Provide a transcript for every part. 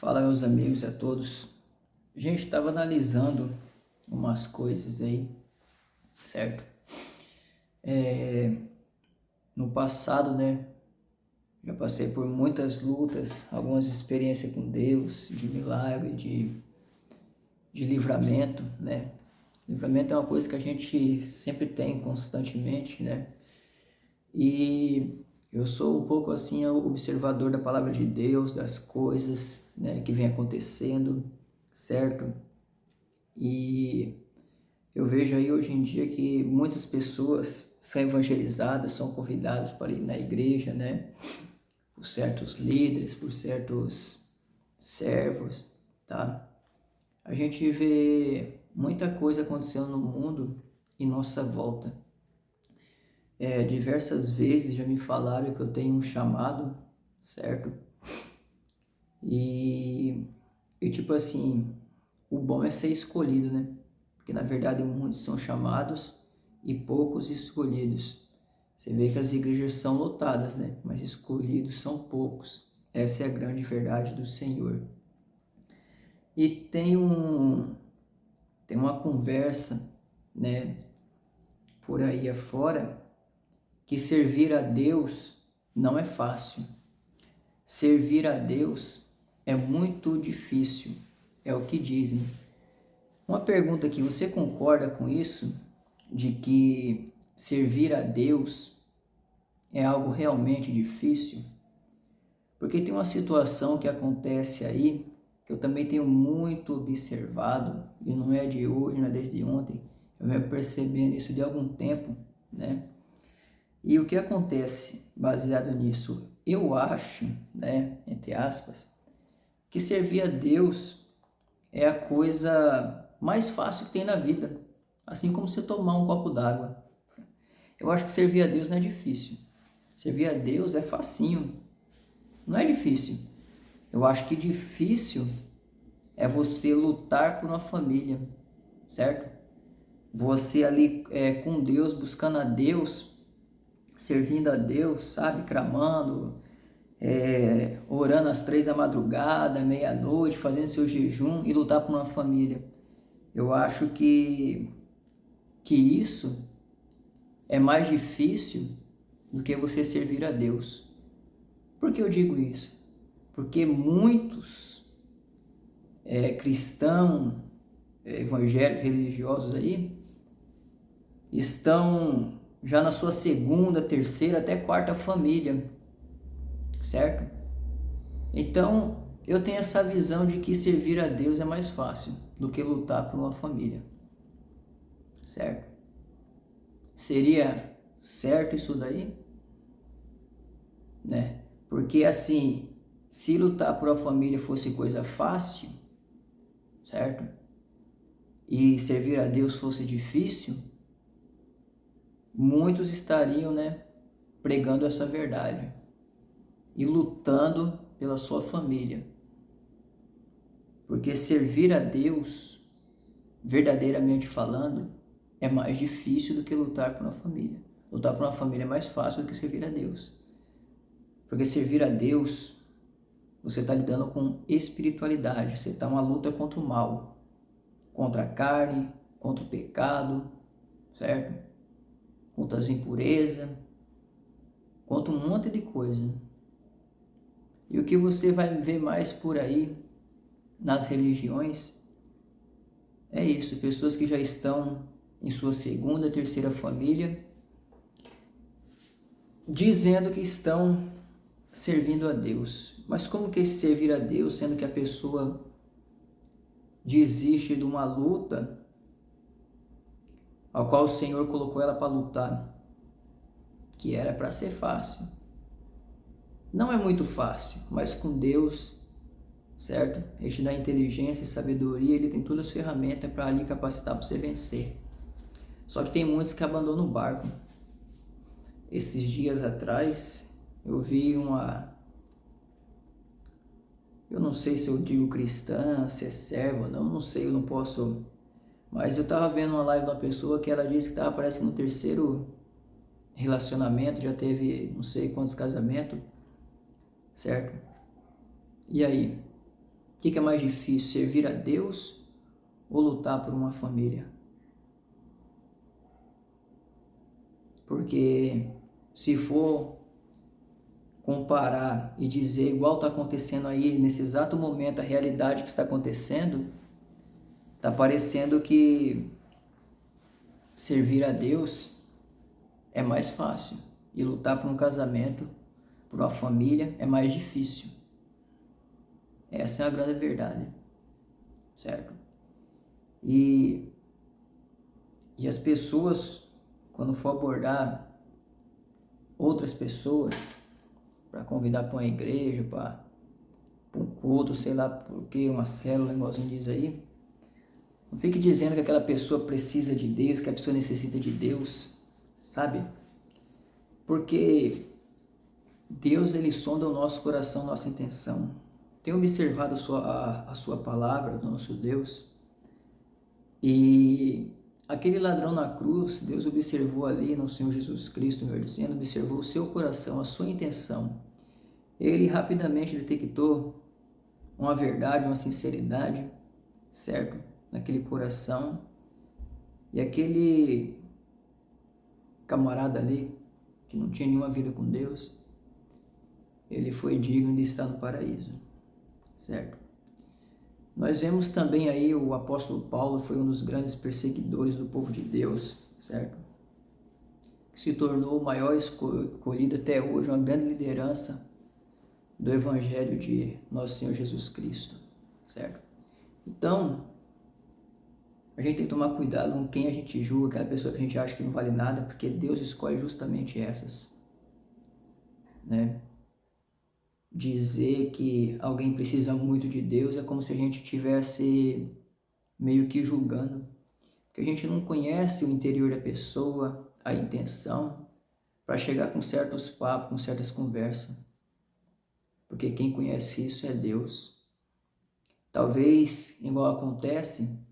Fala, meus amigos e a todos. A gente estava analisando umas coisas aí, certo? No passado, né? Já passei por muitas lutas, algumas experiências com Deus, de milagre, de livramento, né? Livramento é uma coisa que a gente sempre tem constantemente, né? E eu sou um pouco assim observador da palavra de Deus, das coisas, né, que vem acontecendo, certo? E eu vejo aí hoje em dia que muitas pessoas são evangelizadas, são convidadas para ir na igreja, né? Por certos líderes, por certos servos, tá? A gente vê muita coisa acontecendo no mundo em nossa volta. Diversas vezes já me falaram que eu tenho um chamado, certo? E tipo assim, o bom é ser escolhido, né? Porque na verdade muitos são chamados e poucos escolhidos. Você vê que as igrejas são lotadas, né? Mas escolhidos são poucos. Essa é a grande verdade do Senhor. E tem uma conversa, né, por aí afora, que servir a Deus não é fácil. Servir a Deus é muito difícil, é o que dizem. Uma pergunta aqui, você concorda com isso? De que servir a Deus é algo realmente difícil? Porque tem uma situação que acontece aí, que eu também tenho muito observado, e não é de hoje, não é desde ontem, eu venho percebendo isso de algum tempo, né? E o que acontece baseado nisso? Eu acho, né, entre aspas, que servir a Deus é a coisa mais fácil que tem na vida, assim como você tomar um copo d'água. Eu acho que servir a Deus não é difícil. Servir a Deus é facinho, não é difícil. Eu acho que difícil é você lutar por uma família, certo? Você ali com Deus, buscando a Deus, servindo a Deus, sabe? Clamando, orando às 3 da madrugada, meia-noite, fazendo seu jejum e lutar por uma família. Eu acho que isso é mais difícil do que você servir a Deus. Por que eu digo isso? Porque muitos cristãos, evangélicos, religiosos aí, estão já na sua segunda, terceira, até quarta família, certo? Então, eu tenho essa visão de que servir a Deus é mais fácil do que lutar por uma família, certo? Seria certo isso daí? Né? Porque assim, se lutar por uma família fosse coisa fácil, certo? E servir a Deus fosse difícil, muitos estariam, né, pregando essa verdade e lutando pela sua família. Porque servir a Deus, verdadeiramente falando, é mais difícil do que lutar por uma família. Lutar por uma família é mais fácil do que servir a Deus. Porque servir a Deus, você está lidando com espiritualidade, você está uma luta contra o mal, contra a carne, contra o pecado, certo? Contra as impurezas, contra um monte de coisa. E o que você vai ver mais por aí nas religiões é isso, pessoas que já estão em sua segunda, terceira família, dizendo que estão servindo a Deus. Mas como que é servir a Deus, sendo que a pessoa desiste de uma luta ao qual o Senhor colocou ela para lutar, que era para ser fácil? Não é muito fácil, mas com Deus, certo? Ele te dá inteligência e sabedoria, ele tem todas as ferramentas para ali capacitar para você vencer. Só que tem muitos que abandonam o barco. Esses dias atrás, eu vi eu não sei se eu digo cristã, se é serva, não sei, eu não posso. Mas eu tava vendo uma live de uma pessoa que ela disse que tava, parece que no terceiro relacionamento, já teve não sei quantos casamentos, certo? E aí? que é mais difícil, servir a Deus ou lutar por uma família? Porque se for comparar e dizer igual está acontecendo aí nesse exato momento, a realidade que está acontecendo, está parecendo que servir a Deus é mais fácil e lutar por um casamento, por uma família é mais difícil. Essa é a grande verdade, certo? E as pessoas, quando for abordar outras pessoas, para convidar para uma igreja, para um culto, sei lá por que, uma célula, um negocinho diz aí, não fique dizendo que aquela pessoa precisa de Deus, que a pessoa necessita de Deus, sabe? Porque Deus, ele sonda o nosso coração, nossa intenção. Tenho observado a sua palavra, do nosso Deus, e aquele ladrão na cruz, Deus observou ali no Senhor Jesus Cristo, melhor dizendo, observou o seu coração, a sua intenção. Ele rapidamente detectou uma verdade, uma sinceridade, certo? Naquele coração. E aquele camarada ali, que não tinha nenhuma vida com Deus, ele foi digno de estar no paraíso, certo? Nós vemos também aí o apóstolo Paulo foi um dos grandes perseguidores do povo de Deus, certo? Que se tornou o maior escolhido até hoje, uma grande liderança do Evangelho de Nosso Senhor Jesus Cristo, certo? Então, a gente tem que tomar cuidado com quem a gente julga, aquela pessoa que a gente acha que não vale nada, porque Deus escolhe justamente essas, né? Dizer que alguém precisa muito de Deus é como se a gente estivesse meio que julgando, porque a gente não conhece o interior da pessoa, a intenção, para chegar com certos papos, com certas conversas, porque quem conhece isso é Deus. Talvez, igual acontece,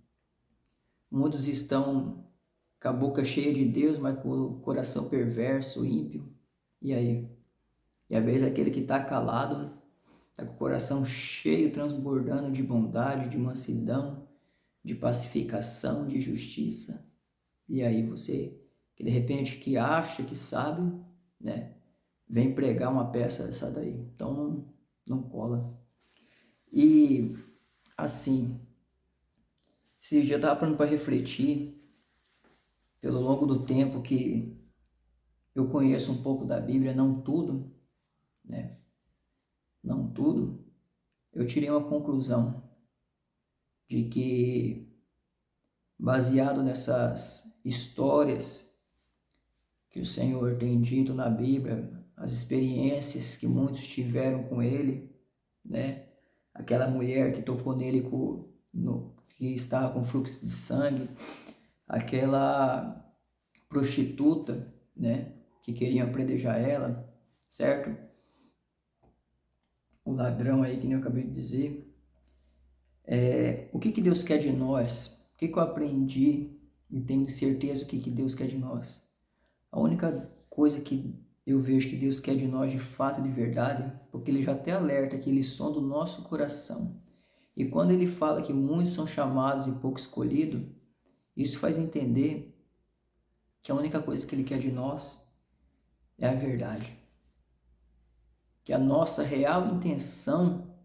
muitos estão com a boca cheia de Deus, mas com o coração perverso, ímpio. E aí? E às vezes aquele que está calado, está com o coração cheio, transbordando de bondade, de mansidão, de pacificação, de justiça. E aí você, que de repente que acha que sabe, né, vem pregar uma peça dessa daí. Então não cola. E assim, esse dia eu estava parando para refletir, pelo longo do tempo que eu conheço um pouco da Bíblia, não tudo, né? Não tudo, eu tirei uma conclusão de que, baseado nessas histórias que o Senhor tem dito na Bíblia, as experiências que muitos tiveram com Ele, né? Aquela mulher que tocou nele que estava com fluxo de sangue, aquela prostituta, né? Que queriam apredejar ela, certo? O ladrão aí, que nem eu acabei de dizer. O que Deus quer de nós? O que eu aprendi e tenho certeza o que Deus quer de nós? A única coisa que eu vejo que Deus quer de nós de fato e de verdade, porque Ele já até alerta que Ele sonda o nosso coração. E quando Ele fala que muitos são chamados e pouco escolhidos, isso faz entender que a única coisa que Ele quer de nós é a verdade. Que a nossa real intenção,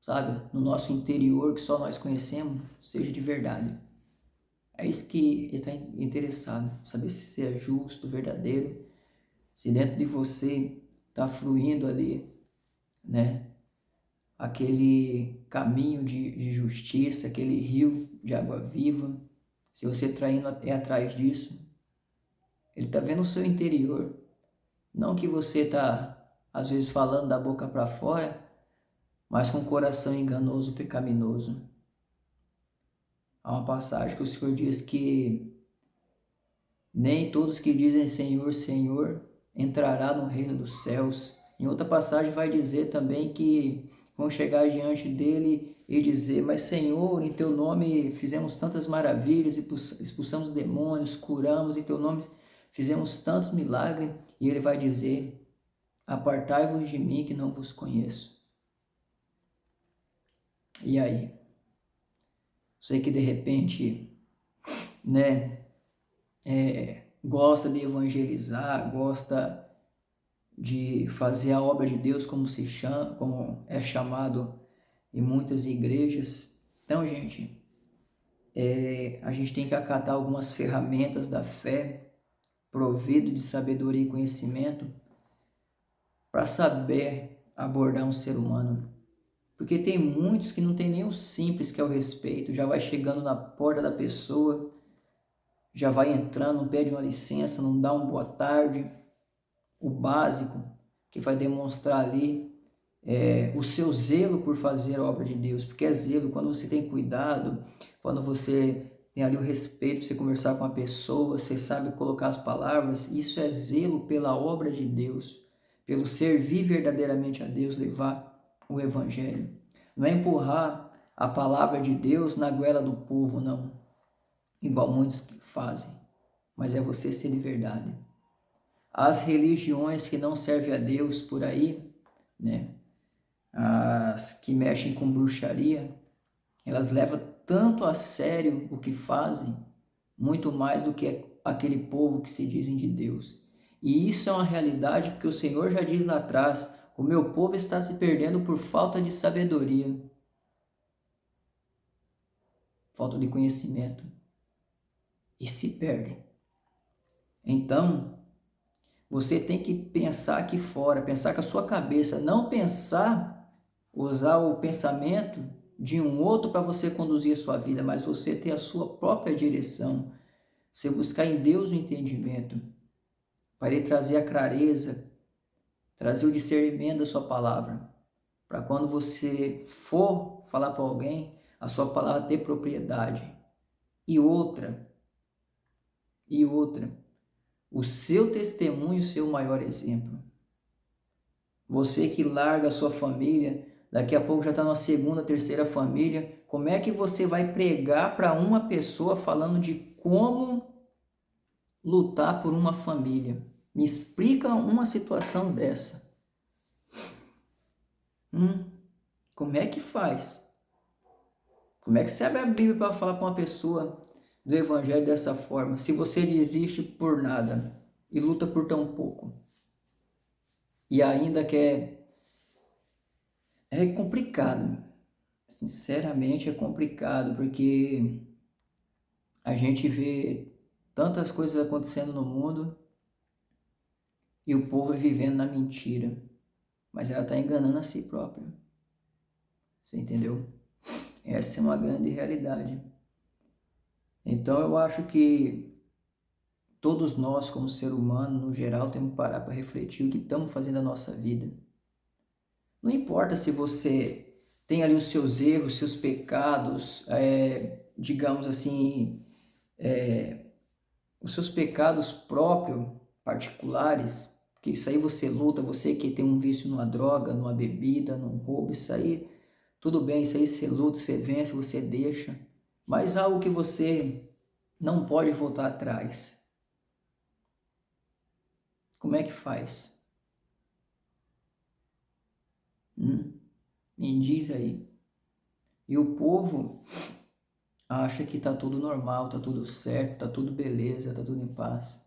sabe, no nosso interior, que só nós conhecemos, seja de verdade. É isso que Ele está interessado, saber se você é justo, verdadeiro, se dentro de você está fluindo ali, né, aquele caminho de justiça, aquele rio de água viva. Se você está indo atrás disso, Ele está vendo o seu interior, não que você está às vezes falando da boca para fora, mas com o coração enganoso, pecaminoso. Há uma passagem que o Senhor diz que nem todos que dizem Senhor, Senhor entrará no reino dos céus. Em outra passagem vai dizer também que vão chegar diante dele e dizer: mas Senhor, em teu nome fizemos tantas maravilhas, expulsamos demônios, curamos, em teu nome fizemos tantos milagres. E ele vai dizer: apartai-vos de mim que não vos conheço. E aí? Você que de repente, né, gosta de evangelizar, gosta de fazer a obra de Deus como se chama, como é chamado em muitas igrejas. Então, gente, a gente tem que acatar algumas ferramentas da fé, provido de sabedoria e conhecimento, para saber abordar um ser humano. Porque tem muitos que não tem nem o simples que é o respeito, já vai chegando na porta da pessoa, já vai entrando, não pede uma licença, não dá uma boa tarde, o básico que vai demonstrar ali o seu zelo por fazer a obra de Deus, porque é zelo, quando você tem cuidado, quando você tem ali o respeito para você conversar com a pessoa, você sabe colocar as palavras, isso é zelo pela obra de Deus, pelo servir verdadeiramente a Deus, levar o evangelho. Não é empurrar a palavra de Deus na goela do povo, não, igual muitos fazem, mas é você ser de verdade. As religiões que não servem a Deus por aí, né, as que mexem com bruxaria, elas levam tanto a sério o que fazem, muito mais do que aquele povo que se dizem de Deus. E isso é uma realidade porque o Senhor já diz lá atrás, o meu povo está se perdendo por falta de sabedoria, falta de conhecimento, e se perdem. Então, você tem que pensar aqui fora, pensar com a sua cabeça, não pensar, usar o pensamento de um outro para você conduzir a sua vida, mas você ter a sua própria direção, você buscar em Deus o entendimento, para Ele trazer a clareza, trazer o discernimento da sua palavra, para quando você for falar para alguém, a sua palavra ter propriedade. E outra, o seu testemunho ser o maior exemplo. Você que larga a sua família, daqui a pouco já está numa segunda, terceira família, como é que você vai pregar para uma pessoa falando de como lutar por uma família? Me explica uma situação dessa. Como é que faz? Como é que você abre a Bíblia para falar para uma pessoa do Evangelho dessa forma? Se você desiste por nada e luta por tão pouco. E ainda quer... É complicado. Sinceramente é complicado, porque a gente vê tantas coisas acontecendo no mundo e o povo vivendo na mentira. Mas ela está enganando a si própria. Você entendeu? Essa é uma grande realidade. Então eu acho que todos nós, como ser humano, no geral, temos que parar para refletir o que estamos fazendo na nossa vida. Não importa se você tem ali os seus erros, seus pecados, digamos assim, os seus pecados próprios, particulares, porque isso aí você luta, você que tem um vício numa droga, numa bebida, num roubo, isso aí, tudo bem, isso aí você luta, você vence, você deixa, mas algo que você não pode voltar atrás. Como é que faz? Me diz aí. E o povo acha que tá tudo normal, tá tudo certo, tá tudo beleza, tá tudo em paz.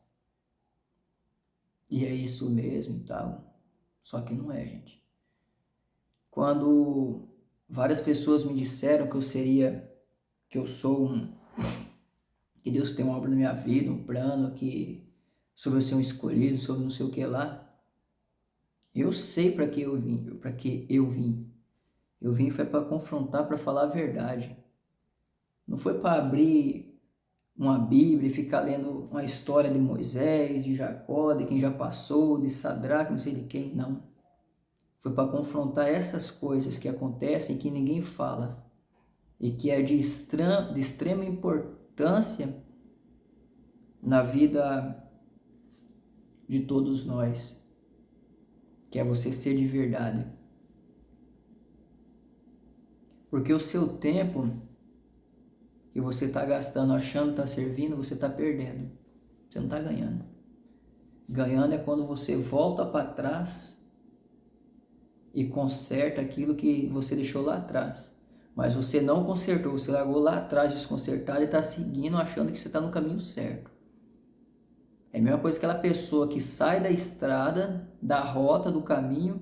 E é isso mesmo e tal. Só que não é, gente. Quando várias pessoas me disseram que eu sou que Deus tem uma obra na minha vida, um plano, sobre eu ser um escolhido, sobre não sei o que lá. Eu sei para que eu vim, Eu vim foi para confrontar, para falar a verdade. Não foi para abrir uma Bíblia e ficar lendo uma história de Moisés, de Jacó, de quem já passou, de Sadraque, não sei de quem, não. Foi para confrontar essas coisas que acontecem e que ninguém fala e que é de extrema importância na vida de todos nós, que é você ser de verdade. Porque o seu tempo que você está gastando achando que está servindo, você está perdendo. Você não está ganhando. Ganhando é quando você volta para trás e conserta aquilo que você deixou lá atrás. mas você não consertou, você largou lá atrás desconsertado e está seguindo achando que você está no caminho certo. É a mesma coisa que aquela pessoa que sai da estrada, da rota, do caminho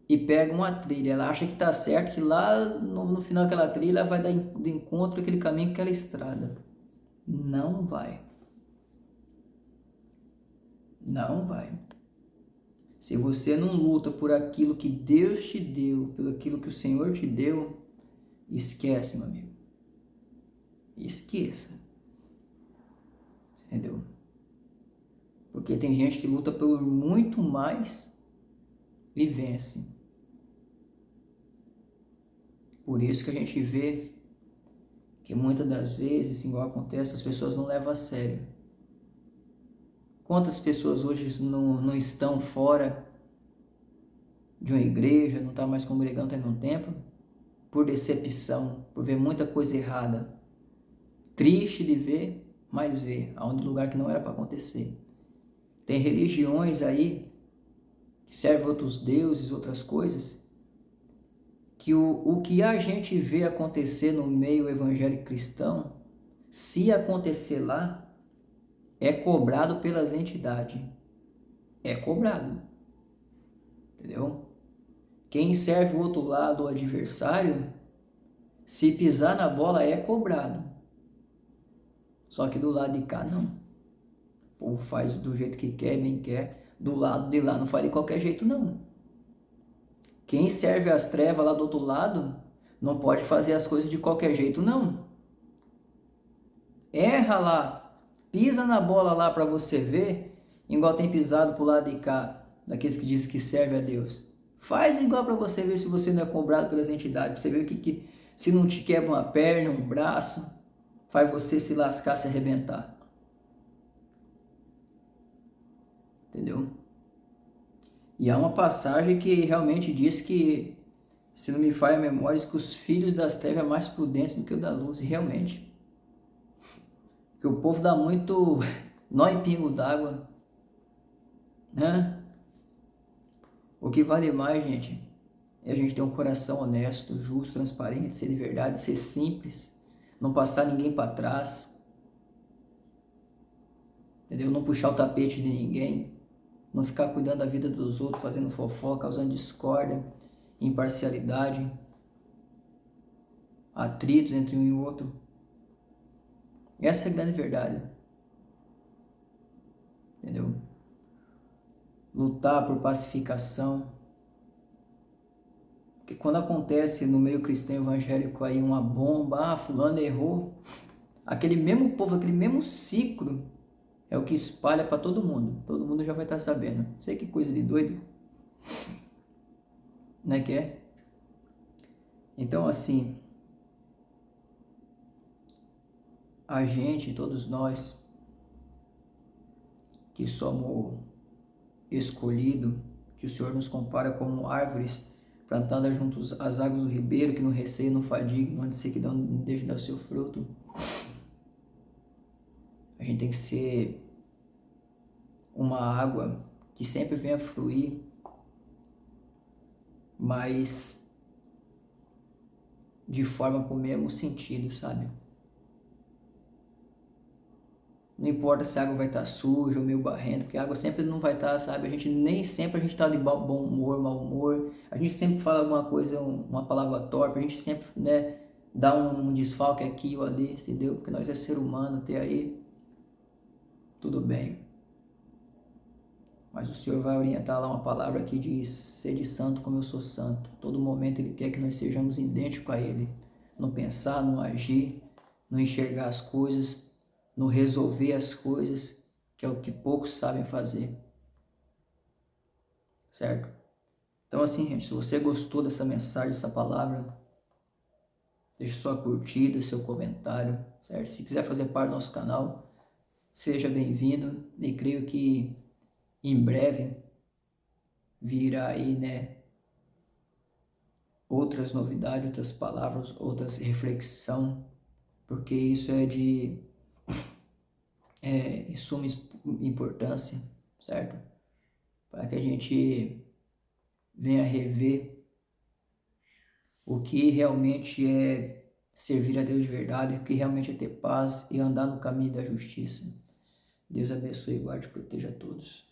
e pega uma trilha. Ela acha que está certo, que lá no final daquela trilha ela vai dar de encontro aquele caminho, aquela estrada. Não vai. Não vai. Se você não luta por aquilo que Deus te deu, pelo aquilo que o Senhor te deu, esquece, meu amigo. Esqueça. Entendeu? Porque tem gente que luta por muito mais e vence. Por isso que a gente vê que muitas das vezes, igual acontece, as pessoas não levam a sério. Quantas pessoas hoje não estão fora de uma igreja, não estão mais congregando em um templo, por decepção, por ver muita coisa errada. Triste de ver, mas ver, aonde lugar que não era para acontecer. Tem religiões aí que servem outros deuses, outras coisas, que o que a gente vê acontecer no meio evangélico cristão, se acontecer lá, é cobrado pelas entidades. É cobrado. Entendeu? Quem serve o outro lado, o adversário, se pisar na bola é cobrado. Só que do lado de cá não. O povo faz do jeito que quer, bem quer. Do lado de lá não faz de qualquer jeito não. Quem serve as trevas lá do outro lado não pode fazer as coisas de qualquer jeito não. Erra lá, pisa na bola lá para você ver, igual tem pisado pro lado de cá, daqueles que dizem que serve a Deus. Faz igual para você ver se você não é cobrado pelas entidades, pra você ver que se não te quebra uma perna, um braço, faz você se lascar, se arrebentar. Entendeu? E há uma passagem que realmente diz que, se não me falha a memória, diz que os filhos das trevas é mais prudentes do que o da luz, e realmente. Porque o povo dá muito nó em pingo d'água, né? O que vale mais, gente, é a gente ter um coração honesto, justo, transparente, ser de verdade, ser simples, não passar ninguém para trás, entendeu? Não puxar o tapete de ninguém, não ficar cuidando da vida dos outros, fazendo fofoca, causando discórdia, imparcialidade, atritos entre um e outro. Essa é a grande verdade, entendeu? Lutar por pacificação. Porque quando acontece no meio cristão evangélico aí uma bomba, fulano errou, aquele mesmo povo, aquele mesmo ciclo é o que espalha para todo mundo já vai estar sabendo. Sei que coisa de doido, né que é? Então assim, a gente, todos nós que somos escolhidos, que o Senhor nos compara como árvores plantadas junto às águas do ribeiro, que não receia, não fadiga, não sequidão, não deixa de dar o seu fruto. A gente tem que ser uma água que sempre venha fluir, mas de forma com o mesmo sentido, sabe? Não importa se a água vai estar suja ou meio barrenta, porque a água sempre não vai estar, sabe? A gente nem sempre a gente está de bom humor, mau humor. A gente sempre fala alguma coisa, uma palavra torpe, a gente sempre, né, dá um desfalque aqui ou ali, entendeu? Porque nós é ser humano, até aí tudo bem. Mas o Senhor vai orientar lá uma palavra que diz: sede santo como eu sou santo. Todo momento Ele quer que nós sejamos idênticos a Ele. No pensar, no agir, no enxergar as coisas, no resolver as coisas, que é o que poucos sabem fazer. Certo? Então assim, gente, se você gostou dessa mensagem, dessa palavra, deixe sua curtida, seu comentário, certo? Se quiser fazer parte do nosso canal, seja bem-vindo. E creio que em breve virá aí, né, outras novidades, outras palavras, outras reflexão, porque isso é de suma importância, certo? Para que a gente venha rever o que realmente é servir a Deus de verdade, o que realmente é ter paz e andar no caminho da justiça. Deus abençoe, guarde e proteja a todos.